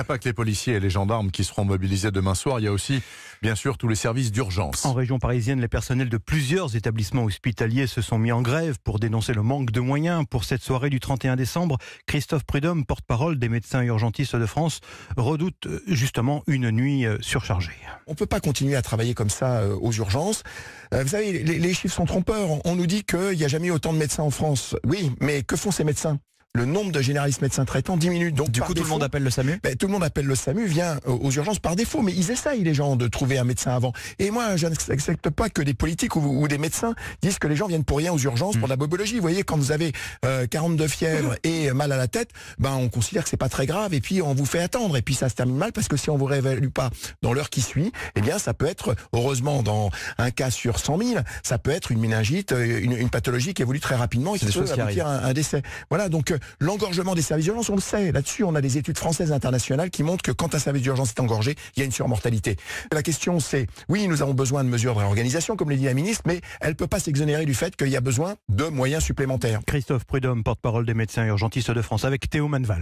n'y a pas que les policiers et les gendarmes qui seront mobilisés demain soir, il y a aussi, bien sûr, tous les services d'urgence. En région parisienne, les personnels de plusieurs établissements hospitaliers se sont mis en grève pour dénoncer le manque de moyens. Pour cette soirée du 31 décembre, Christophe Prudhomme, porte-parole des médecins urgentistes de France, redoute justement une nuit surchargée. On ne peut pas continuer à travailler comme ça aux urgences. Vous savez, les chiffres sont trompeurs. On nous dit qu'il n'y a jamais eu autant de médecins en France. Oui, mais que font ces médecins ? Le nombre de généralistes médecins traitants diminue. Donc, du coup, tout le monde appelle le SAMU ? Tout le monde appelle le SAMU, vient aux urgences par défaut. Mais ils essayent, les gens, de trouver un médecin avant. Et moi, je n'accepte pas que des politiques ou des médecins disent que les gens viennent pour rien aux urgences pour de la bobologie. Vous voyez, quand vous avez 42 fièvres et mal à la tête, on considère que c'est pas très grave et puis on vous fait attendre. Et puis ça se termine mal parce que si on vous réévalue pas dans l'heure qui suit, eh bien ça peut être, heureusement, dans un cas sur 100 000, ça peut être une méningite, une pathologie qui évolue très rapidement et qui peut aboutir à un décès. Voilà, donc l'engorgement des services d'urgence, on le sait. Là-dessus, on a des études françaises et internationales qui montrent que quand un service d'urgence est engorgé, il y a une surmortalité. La question, c'est, oui, nous avons besoin de mesures de réorganisation, comme l'a dit la ministre, mais elle ne peut pas s'exonérer du fait qu'il y a besoin de moyens supplémentaires. Christophe Prudhomme, porte-parole des médecins urgentistes de France, avec Théo Manval.